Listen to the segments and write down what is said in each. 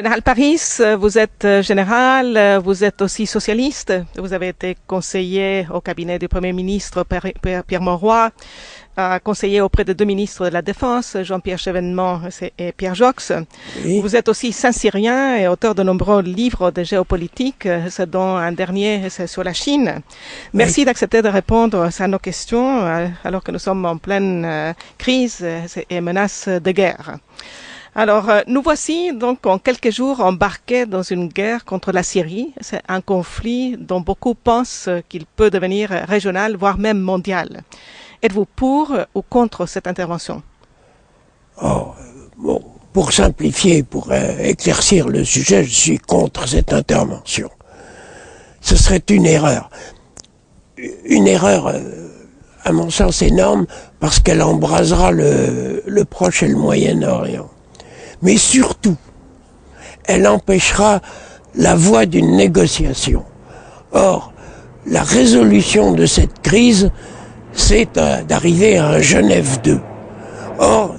Général Paris, vous êtes général, vous êtes aussi socialiste. Vous avez été conseiller au cabinet du Premier ministre Pierre Mauroy, conseiller auprès de deux ministres de la Défense, Jean-Pierre Chevènement et Pierre Joxe. Oui. Vous êtes aussi saint-cyrien et auteur de nombreux livres de géopolitique, dont un dernier c'est sur la Chine. Merci d'accepter de répondre à nos questions alors que nous sommes en pleine crise et menace de guerre. Alors, nous voici donc en quelques jours embarqués dans une guerre contre la Syrie. C'est un conflit dont beaucoup pensent qu'il peut devenir régional, voire même mondial. Êtes-vous pour ou contre cette intervention? Bon, pour simplifier, pour éclaircir le sujet, je suis contre cette intervention. Ce serait une erreur. Une erreur, à mon sens, énorme, parce qu'elle embrasera le Proche et le Moyen-Orient. Mais surtout, elle empêchera la voie d'une négociation. Or, la résolution de cette crise, c'est d'arriver à un Genève 2. Or,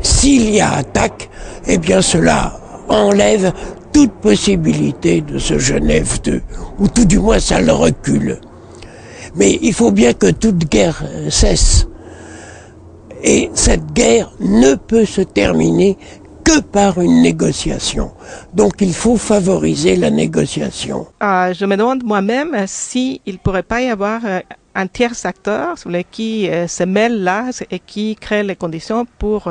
s'il y a attaque, eh bien cela enlève toute possibilité de ce Genève 2, ou tout du moins ça le recule. Mais il faut bien que toute guerre cesse. Et cette guerre ne peut se terminer que par une négociation. Donc il faut favoriser la négociation. Je me demande moi-même s'il ne pourrait pas y avoir un tiers acteur qui se mêle là et qui crée les conditions pour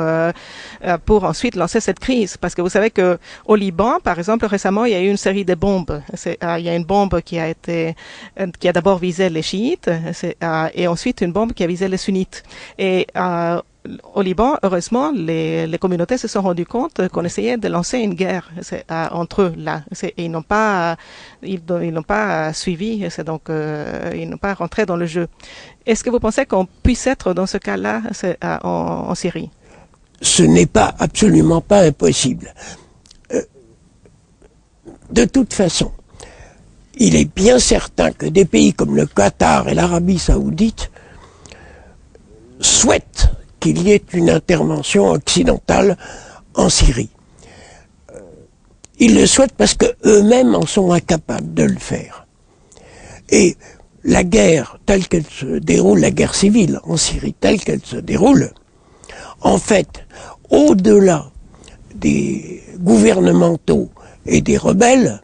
ensuite lancer cette crise. Parce que vous savez que au Liban, par exemple, récemment, il y a eu une série de bombes. Il y a une bombe qui a d'abord visé les chiites et ensuite une bombe qui a visé les sunnites. Et au Liban, heureusement, les communautés se sont rendues compte qu'on essayait de lancer une guerre entre eux là. Et ils n'ont pas suivi, donc ils n'ont pas rentré dans le jeu. Est-ce que vous pensez qu'on puisse être dans ce cas-là en Syrie? Ce n'est pas absolument pas impossible. De toute façon, il est bien certain que des pays comme le Qatar et l'Arabie Saoudite souhaitent qu'il y ait une intervention occidentale en Syrie. Ils le souhaitent parce qu'eux-mêmes en sont incapables de le faire. Et la guerre telle qu'elle se déroule, la guerre civile en Syrie telle qu'elle se déroule, en fait, au-delà des gouvernementaux et des rebelles,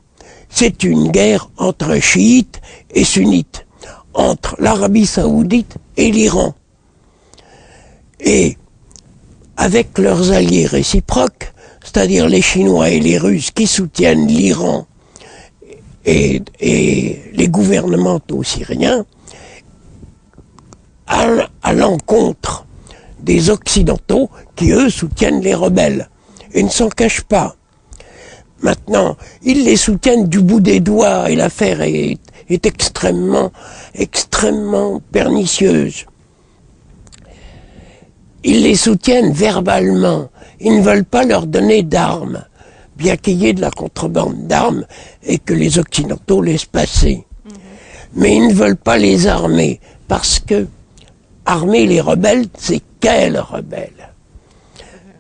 c'est une guerre entre chiites et sunnites, entre l'Arabie Saoudite et l'Iran. Et avec leurs alliés réciproques, c'est-à-dire les Chinois et les Russes qui soutiennent l'Iran et les gouvernementaux syriens, à l'encontre des Occidentaux qui, eux, soutiennent les rebelles et ne s'en cachent pas. Maintenant, ils les soutiennent du bout des doigts et l'affaire est extrêmement pernicieuse. Ils les soutiennent verbalement. Ils ne veulent pas leur donner d'armes, bien qu'il y ait de la contrebande d'armes et que les Occidentaux laissent passer. Mais ils ne veulent pas les armer, parce que armer les rebelles, c'est quels rebelles?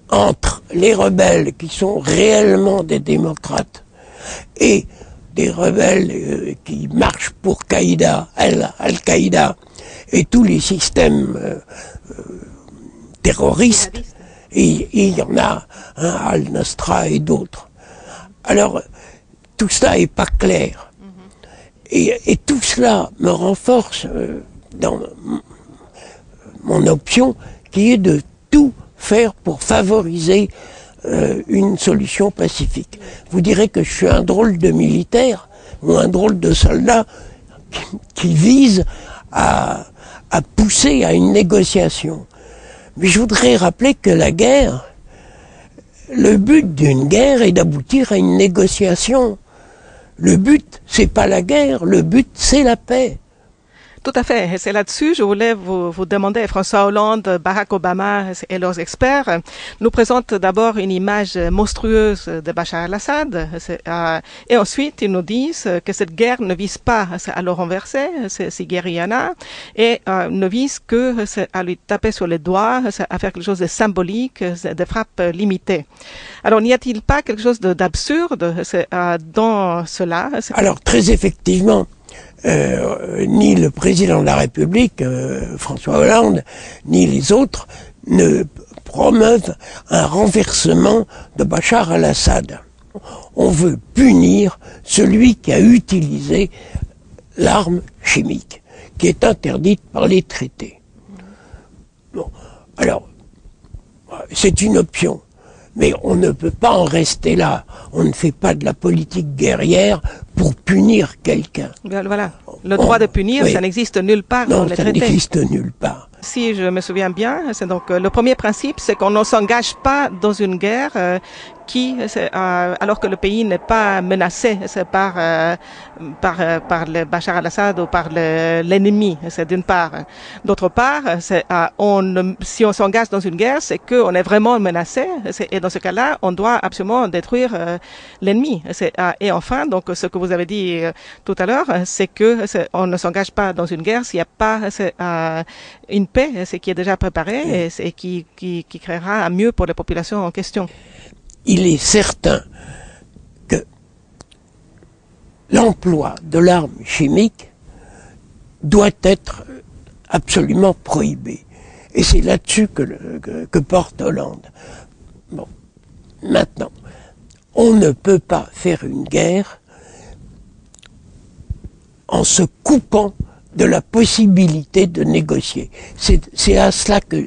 Entre les rebelles qui sont réellement des démocrates et des rebelles qui marchent pour Al-Qaïda et tous les systèmes terroristes, et il y en a Al-Nusra et d'autres. Alors, tout ça n'est pas clair. Et tout cela me renforce dans mon option qui est de tout faire pour favoriser une solution pacifique. Vous direz que je suis un drôle de militaire ou un drôle de soldat qui vise à pousser à une négociation. Mais je voudrais rappeler que la guerre, le but d'une guerre est d'aboutir à une négociation. Le but, c'est pas la guerre, le but, c'est la paix. Tout à fait. Et c'est là-dessus, je voulais vous demander, François Hollande, Barack Obama et leurs experts nous présentent d'abord une image monstrueuse de Bachar el-Assad et ensuite ils nous disent que cette guerre ne vise pas à le renverser, si guerre il y en a, et ne vise que à lui taper sur les doigts, à faire quelque chose de symbolique, de frappe limitée. Alors n'y a-t-il pas quelque chose d'absurde dans cela? Alors très effectivement, ni le président de la République, François Hollande, ni les autres ne promeuvent un renversement de Bachar el-Assad. On veut punir celui qui a utilisé l'arme chimique, qui est interdite par les traités. Bon, alors, c'est une option. Mais on ne peut pas en rester là. On ne fait pas de la politique guerrière pour punir quelqu'un. Voilà. Le droit de punir, oui, ça n'existe nulle part dans les traités. Non, ça n'existe nulle part. Si je me souviens bien, c'est donc le premier principe, c'est qu'on ne s'engage pas dans une guerre alors que le pays n'est pas menacé par le Bachar el-Assad ou par l'ennemi, c'est d'une part. D'autre part, si on s'engage dans une guerre, c'est qu'on est vraiment menacé, et dans ce cas-là, on doit absolument détruire l'ennemi. Et enfin, donc ce que vous avez dit tout à l'heure, c'est que on ne s'engage pas dans une guerre s'il n'y a pas une paix, qui est déjà préparée et qui créera un mieux pour la population en question. Il est certain que l'emploi de l'arme chimique doit être absolument prohibé. Et c'est là-dessus que porte Hollande. Bon, maintenant, on ne peut pas faire une guerre en se coupant de la possibilité de négocier. C'est cela que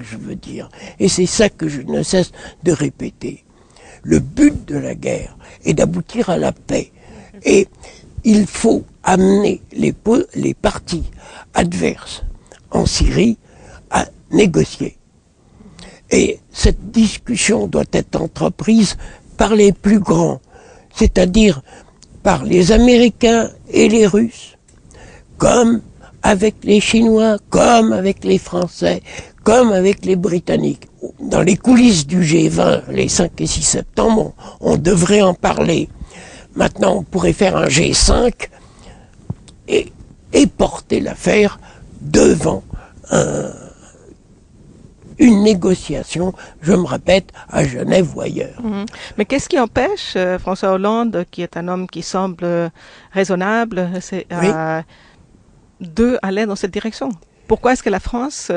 je veux dire. Et c'est ça que je ne cesse de répéter. Le but de la guerre est d'aboutir à la paix. Et il faut amener les partis adverses en Syrie à négocier. Et cette discussion doit être entreprise par les plus grands, c'est-à-dire par les Américains et les Russes, comme avec les Chinois, comme avec les Français, comme avec les Britanniques. Dans les coulisses du G20, les 5 et 6 septembre, on devrait en parler. Maintenant, on pourrait faire un G5 et porter l'affaire devant une négociation, je me répète, à Genève ou ailleurs. Mais qu'est-ce qui empêche François Hollande, qui est un homme qui semble raisonnable, d'aller dans cette direction? Pourquoi est-ce que la France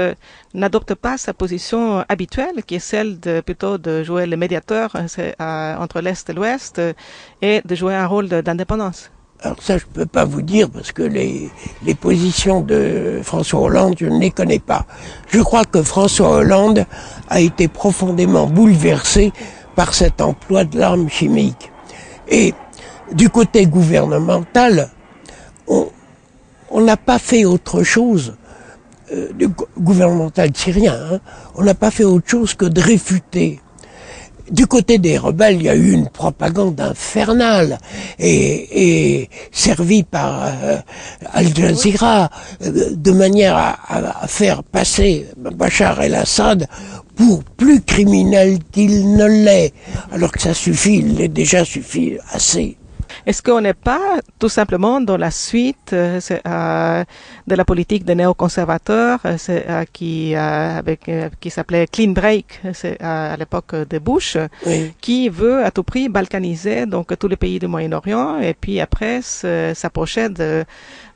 n'adopte pas sa position habituelle, qui est celle plutôt de jouer le médiateur entre l'Est et l'Ouest et de jouer un rôle d'indépendance? Alors ça, je ne peux pas vous dire parce que les positions de François Hollande, je ne les connais pas. Je crois que François Hollande a été profondément bouleversé par cet emploi de l'arme chimique. Et du côté gouvernemental, on n'a pas fait autre chose, du gouvernemental syrien, hein, on n'a pas fait autre chose que de réfuter. Du côté des rebelles, il y a eu une propagande infernale et servie par Al Jazeera de manière à faire passer Bachar el-Assad pour plus criminel qu'il ne l'est, alors que ça suffit, il est déjà suffit assez. Est-ce qu'on n'est pas tout simplement dans la suite de la politique des néoconservateurs qui s'appelait Clean Break à l'époque de Bush, oui, qui veut à tout prix balkaniser donc tous les pays du Moyen-Orient et puis après s'approcher de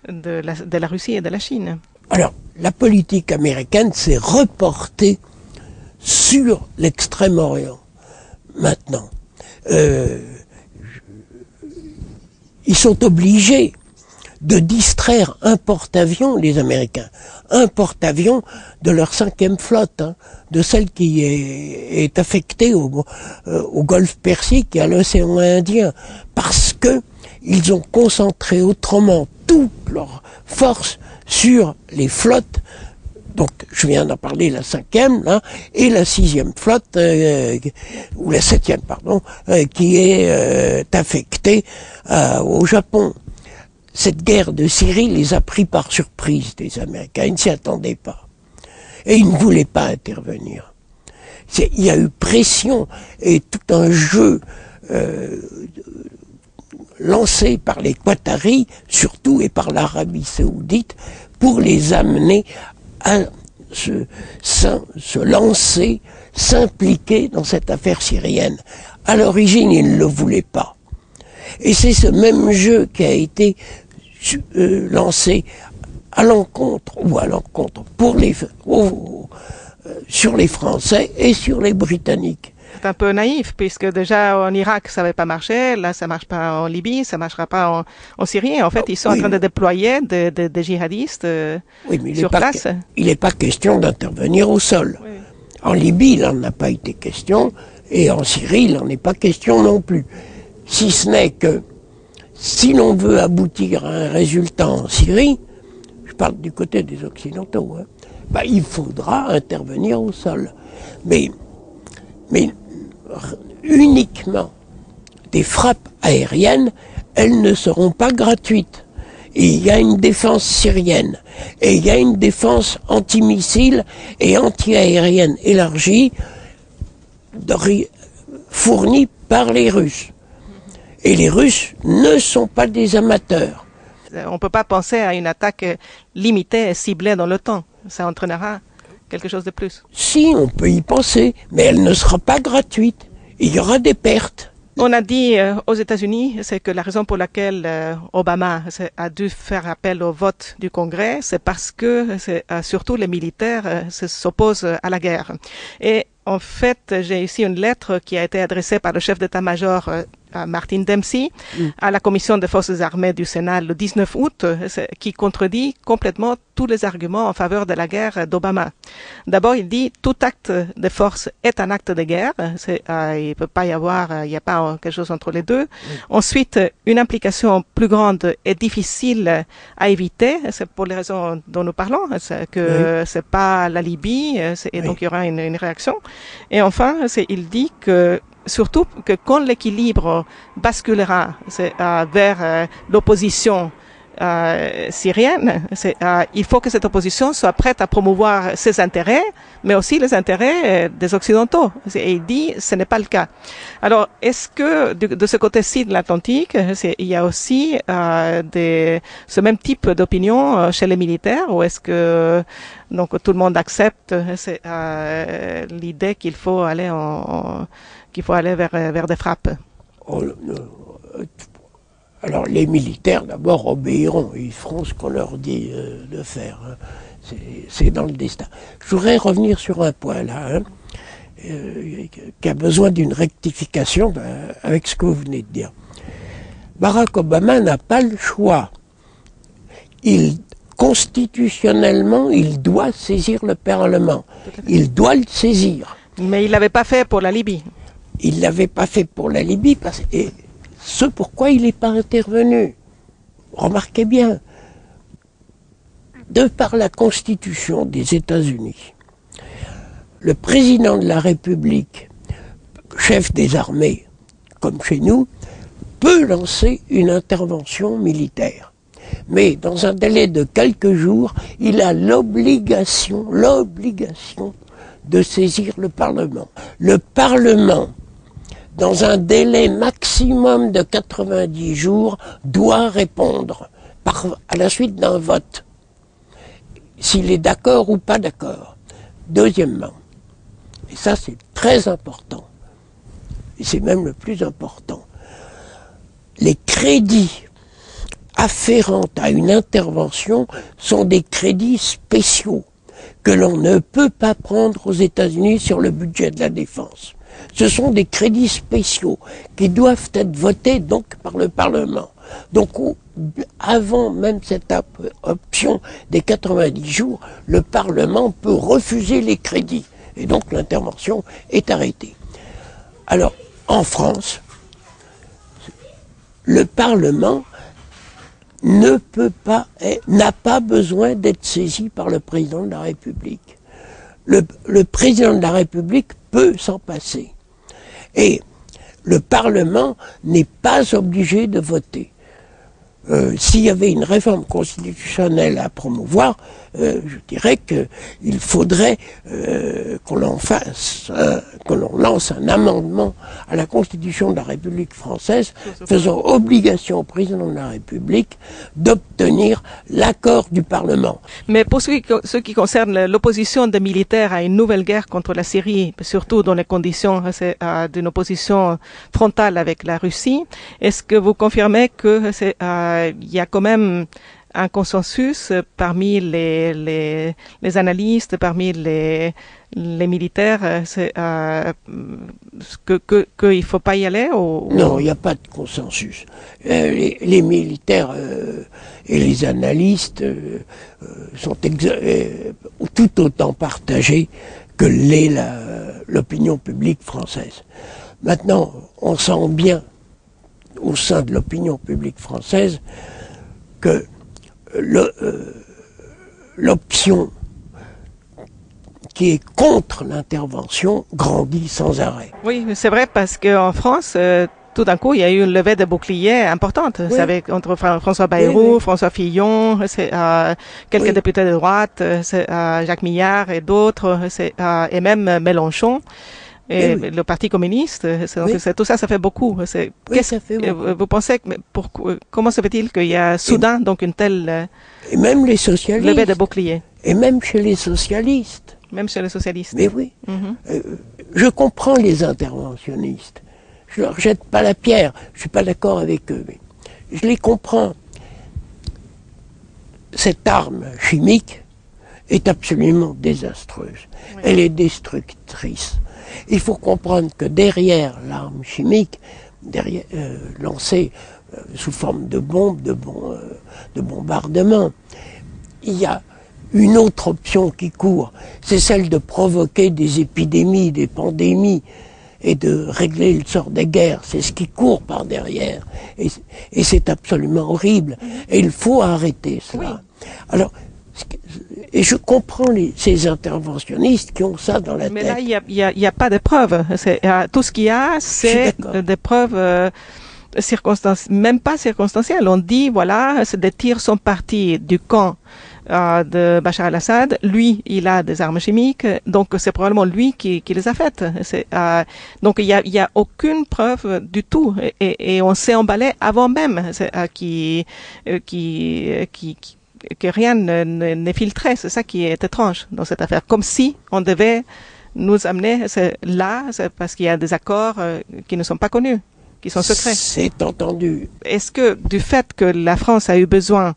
la Russie et de la Chine? Alors, la politique américaine s'est reportée sur l'Extrême-Orient maintenant. Ils sont obligés de distraire un porte-avions, les Américains, un porte-avions de leur 5e flotte, hein, de celle qui est affectée au Golfe Persique et à l'océan Indien, parce que ils ont concentré autrement toute leur force sur les flottes. Donc, je viens d'en parler, la 5e, là, et la 6e flotte, ou la 7e, pardon, qui est affectée au Japon. cette guerre de Syrie les a pris par surprise, des Américains. Ils ne s'y attendaient pas. Et ils ne voulaient pas intervenir. Il y a eu pression et tout un jeu lancé par les Qataris, surtout, et par l'Arabie Saoudite, pour les amener à se lancer, s'impliquer dans cette affaire syrienne. À l'origine, ils ne le voulaient pas. Et c'est ce même jeu qui a été lancé à l'encontre, sur les Français et sur les Britanniques. C'est un peu naïf, puisque déjà en Irak, ça n'avait pas marché, là, ça ne marche pas en Libye, ça ne marchera pas en Syrie. En fait, ils sont en train de déployer des djihadistes sur place. Il n'est pas question d'intervenir au sol. Oui. En Libye, il n'en a pas été question, et en Syrie, il n'en est pas question non plus. Si ce n'est que, si l'on veut aboutir à un résultat en Syrie, je parle du côté des Occidentaux, hein, il faudra intervenir au sol. Mais uniquement des frappes aériennes, elles ne seront pas gratuites. Et il y a une défense syrienne, et il y a une défense antimissile et anti-aérienne élargie, fournie par les Russes. Et les Russes ne sont pas des amateurs. On ne peut pas penser à une attaque limitée et ciblée dans le temps. Ça entraînera quelque chose de plus. Si, on peut y penser, mais elle ne sera pas gratuite. Il y aura des pertes. On a dit aux États-Unis, c'est que la raison pour laquelle Obama a dû faire appel au vote du Congrès, c'est parce que surtout les militaires s'opposent à la guerre. Et en fait, j'ai ici une lettre qui a été adressée par le chef d'état-major Martin Dempsey à la Commission des forces armées du Sénat le 19 août, qui contredit complètement tous les arguments en faveur de la guerre d'Obama. D'abord, il dit tout acte de force est un acte de guerre. Il peut pas y avoir, il n'y a pas quelque chose entre les deux. Ensuite, une implication plus grande est difficile à éviter. C'est pour les raisons dont nous parlons, c'est pas la Libye, et donc il y aura une réaction. Et enfin, il dit que surtout que quand l'équilibre basculera vers l'opposition syrienne, il faut que cette opposition soit prête à promouvoir ses intérêts, mais aussi les intérêts des Occidentaux. Et il dit ce n'est pas le cas. Alors, est-ce que de ce côté-ci de l'Atlantique, il y a aussi ce même type d'opinion chez les militaires, ou est-ce que donc tout le monde accepte l'idée qu'il faut aller vers des frappes? Alors les militaires d'abord obéiront, ils feront ce qu'on leur dit de faire. Hein. C'est dans le destin. Je voudrais revenir sur un point là, qui a besoin d'une rectification avec ce que vous venez de dire. Barack Obama n'a pas le choix. Constitutionnellement, il doit saisir le Parlement. Il doit le saisir. Mais il ne l'avait pas fait pour la Libye. Il ne l'avait pas fait pour la Libye, ce pourquoi il n'est pas intervenu. Remarquez bien, de par la Constitution des États-Unis, le président de la République, chef des armées, comme chez nous, peut lancer une intervention militaire. Mais dans un délai de quelques jours, il a l'obligation de saisir le Parlement. Le Parlement, dans un délai maximum de 90 jours, doit répondre à la suite d'un vote, s'il est d'accord ou pas d'accord. Deuxièmement, et ça c'est très important, et c'est même le plus important, les crédits afférents à une intervention sont des crédits spéciaux que l'on ne peut pas prendre aux États-Unis sur le budget de la défense. Ce sont des crédits spéciaux qui doivent être votés donc par le Parlement. Donc avant même cette option des 90 jours, le Parlement peut refuser les crédits et donc l'intervention est arrêtée. Alors en France, le Parlement n'a pas besoin d'être saisi par le président de la République. Le président de la République peut s'en passer. Et le Parlement n'est pas obligé de voter. s'il y avait une réforme constitutionnelle à promouvoir, je dirais qu'il faudrait qu'on en fasse, que l'on lance un amendement à la Constitution de la République française faisant obligation au président de la République d'obtenir l'accord du Parlement. Mais pour ce qui concerne l'opposition des militaires à une nouvelle guerre contre la Syrie, surtout dans les conditions d'une opposition frontale avec la Russie, est-ce que vous confirmez que il y a quand même un consensus parmi les analystes, parmi les militaires, qu'il ne faut pas y aller ou... Non, il n'y a pas de consensus. Les militaires et les analystes sont tout autant partagés que l'est l'opinion publique française. Maintenant, on sent bien au sein de l'opinion publique française que l'option qui est contre l'intervention grandit sans arrêt. Oui, c'est vrai parce qu'en France, tout d'un coup, il y a eu une levée de boucliers importante. Oui. C'est avec, entre François Bayrou, oui. François Fillon, quelques oui. députés de droite, Jacques Millard et d'autres, et même Mélenchon. Et oui. Le Parti communiste, oui. Tout ça, ça fait beaucoup. Oui, ça fait beaucoup. Vous pensez que, comment se fait-il qu'il y a soudain donc une telle et même les socialistes, levée de boucliers? Et même chez les socialistes. Même chez les socialistes. Mais oui. Je comprends les interventionnistes. Je leur jette pas la pierre. Je suis pas d'accord avec eux, mais je les comprends. Cette arme chimique est absolument désastreuse. Oui. Elle est destructrice. Il faut comprendre que derrière l'arme chimique, lancée sous forme de bombes, de bombardements, il y a une autre option qui court, c'est celle de provoquer des épidémies, des pandémies, et de régler le sort des guerres. C'est ce qui court par derrière. Et c'est absolument horrible. Et il faut arrêter cela. Oui. Alors, et je comprends ces interventionnistes qui ont ça dans la tête. Mais là, il n'y a pas de preuves. Tout ce qu'il y a, c'est des preuves même pas circonstancielles. On dit, voilà, des tirs sont partis du camp de Bachar el-Assad. Lui, il a des armes chimiques, donc c'est probablement lui qui les a faites. Donc il y a aucune preuve du tout, et on s'est emballé avant même que rien n'est filtré. C'est ça qui est étrange dans cette affaire. Comme si on devait nous amener là, parce qu'il y a des accords qui ne sont pas connus, qui sont secrets. C'est entendu. Est-ce que du fait que la France a eu besoin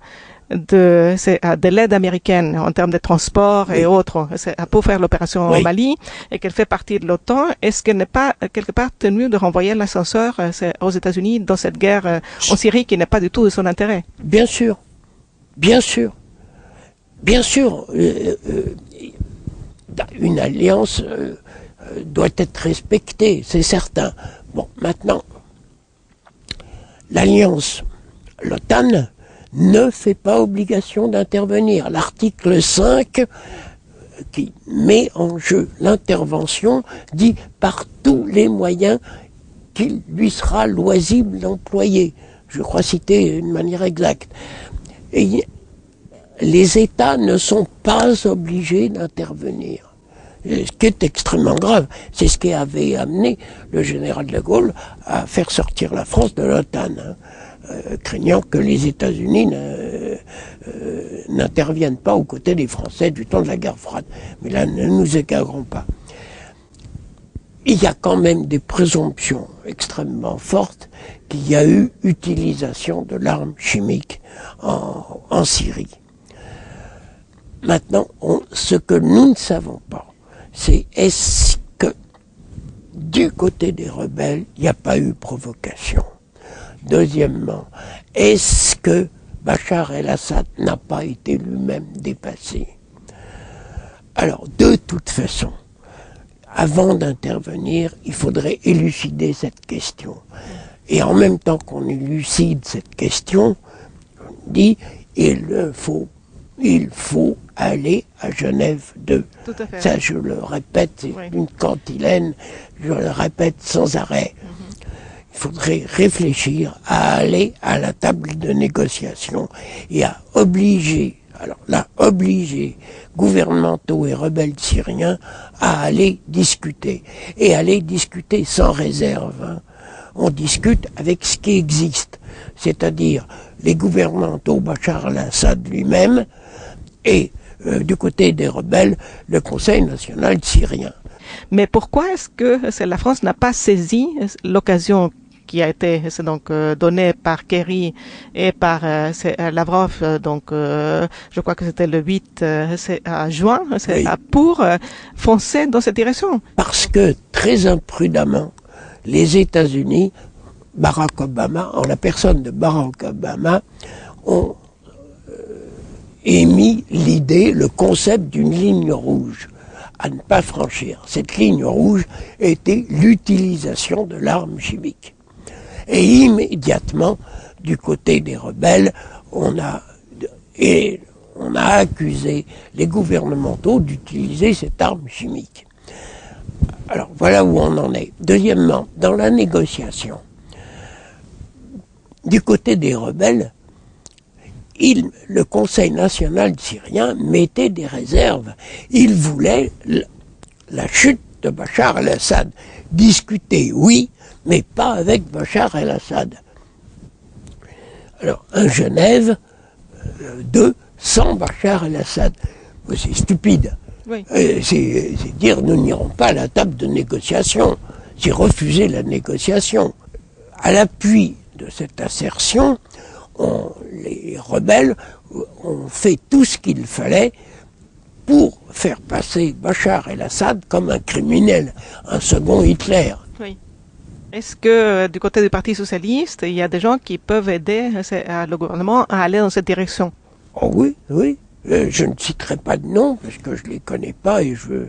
de l'aide américaine en termes de transport et autres pour faire l'opération au Mali, et qu'elle fait partie de l'OTAN, est-ce qu'elle n'est pas quelque part tenue de renvoyer l'ascenseur aux États-Unis dans cette guerre en Syrie qui n'est pas du tout de son intérêt? Bien sûr. Bien sûr. Bien sûr. Une alliance doit être respectée, c'est certain. Bon, maintenant, l'alliance, l'OTAN, ne fait pas obligation d'intervenir. L'article 5, qui met en jeu l'intervention, dit par tous les moyens qu'il lui sera loisible d'employer. Je crois citer d'une manière exacte. Et les États ne sont pas obligés d'intervenir. Ce qui est extrêmement grave, c'est ce qui avait amené le général de Gaulle à faire sortir la France de l'OTAN, craignant que les États-Unis n'interviennent pas aux côtés des Français du temps de la guerre froide. Mais là, ne nous égarons pas. Il y a quand même des présomptions extrêmement fortes qu'il y a eu utilisation de l'arme chimique en Syrie. Maintenant, ce que nous ne savons pas, c'est est-ce que du côté des rebelles, il n'y a pas eu provocation? Deuxièmement, est-ce que Bachar el-Assad n'a pas été lui-même dépassé? Alors, de toute façon, avant d'intervenir, il faudrait élucider cette question. Et en même temps qu'on élucide cette question, on dit il faut aller à Genève 2. Tout à fait. Ça, je le répète, c'est une cantilène, je le répète sans arrêt. Il il faudrait réfléchir à aller à la table de négociation et à obliger, alors là, obliger gouvernementaux et rebelles syriens à aller discuter. Et aller discuter sans réserve. Hein. On discute avec ce qui existe, c'est-à-dire les gouvernementaux, Bachar al-Assad lui-même, et du côté des rebelles, le Conseil national syrien. Mais pourquoi est-ce que la France n'a pas saisi l'occasion qui a été donc donnée par Kerry et par Lavrov, donc je crois que c'était le 8 juin, oui. Pour foncer dans cette direction? Parce que très imprudemment, les États-Unis, Barack Obama, en la personne de Barack Obama, ont émis l'idée, le concept d'une ligne rouge à ne pas franchir. Cette ligne rouge était l'utilisation de l'arme chimique. Et immédiatement, du côté des rebelles, on a accusé les gouvernementaux d'utiliser cette arme chimique. Alors voilà où on en est. Deuxièmement, dans la négociation, du côté des rebelles, le Conseil national syrien mettait des réserves. Il voulait la chute de Bachar el-Assad. Discuter, oui, mais pas avec Bachar el-Assad. Alors, un Genève, deux, sans Bachar el-Assad. C'est stupide. Oui. C'est dire nous n'irons pas à la table de négociation. C'est refuser la négociation. À l'appui de cette assertion, les rebelles ont fait tout ce qu'il fallait pour faire passer Bachar el-Assad comme un criminel, un second Hitler. Oui. Est-ce que du côté du Parti socialiste, il y a des gens qui peuvent aider le gouvernement à aller dans cette direction? Oh oui, oui. Je ne citerai pas de nom parce que je ne les connais pas et je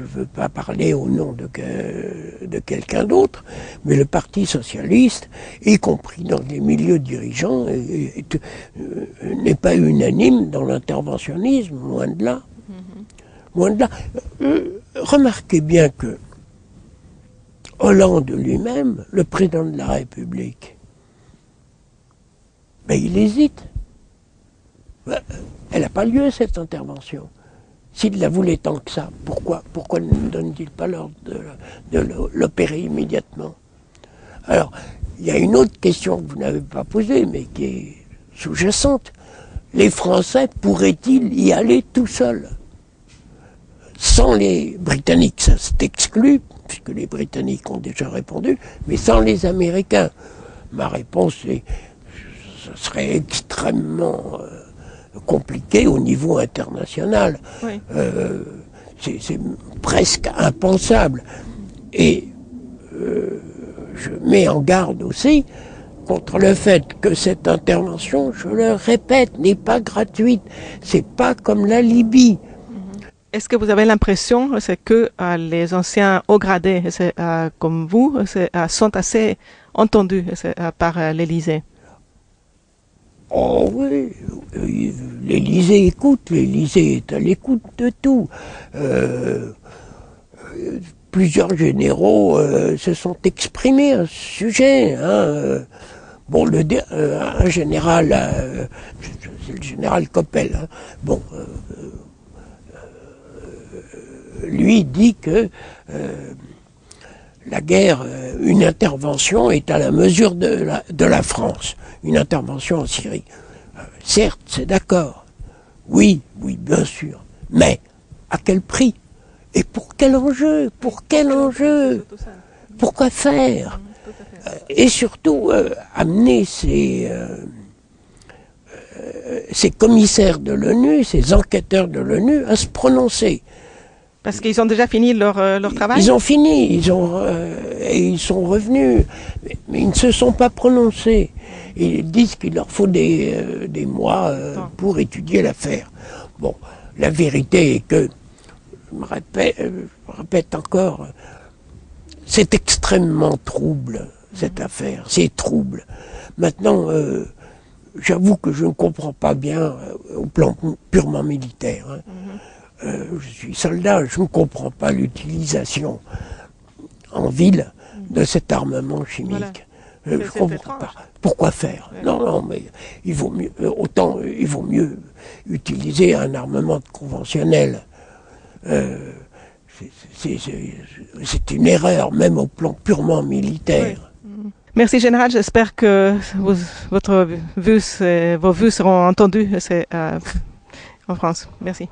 veux pas parler au nom de quelqu'un d'autre, mais le Parti socialiste, y compris dans les milieux dirigeants, n'est pas unanime dans l'interventionnisme, loin de là. Loin de là. Remarquez bien que Hollande lui-même, le président de la République, ben, il hésite. Elle n'a pas lieu, cette intervention. S'il la voulait tant que ça, pourquoi ne donne-t-il pas l'ordre de l'opérer immédiatement? Alors, il y a une autre question que vous n'avez pas posée, mais qui est sous-jacente. Les Français pourraient-ils y aller tout seuls? Sans les Britanniques, ça c'est exclu, puisque les Britanniques ont déjà répondu, mais sans les Américains. Ma réponse est, ce serait extrêmement compliqué au niveau international. Oui. C'est presque impensable. Et je mets en garde aussi contre le fait que cette intervention, je le répète, n'est pas gratuite. C'est pas comme la Libye. Est-ce que vous avez l'impression que les anciens hauts gradés comme vous sont assez entendus par l'Élysée? Oh oui, l'Élysée écoute, l'Élysée est à l'écoute de tout. Plusieurs généraux se sont exprimés à ce sujet. Hein. Bon, un général, c'est le général Coppel, hein. Bon, lui dit que la guerre, une intervention est à la mesure de la France, une intervention en Syrie. Certes, c'est d'accord. Oui, bien sûr. Mais à quel prix? Et pour quel enjeu? Pour quel enjeu? Pourquoi faire? Et surtout, amener ces commissaires de l'ONU, ces enquêteurs de l'ONU à se prononcer. Parce qu'ils ont déjà fini leur travail? Ils ont fini, et ils sont revenus, mais ils ne se sont pas prononcés. Ils disent qu'il leur faut des mois pour étudier l'affaire. Bon, la vérité est que, je me répète encore, c'est extrêmement trouble, cette affaire, c'est trouble. Maintenant, j'avoue que je ne comprends pas bien au plan purement militaire. Hein. Je suis soldat, je ne comprends pas l'utilisation en ville de cet armement chimique. Voilà. Je comprends pas. Pourquoi faire? Non, non, mais il vaut mieux, il vaut mieux utiliser un armement conventionnel. C'est une erreur, même au plan purement militaire. Oui. Merci, Général. J'espère que vos vues seront entendues en France. Merci.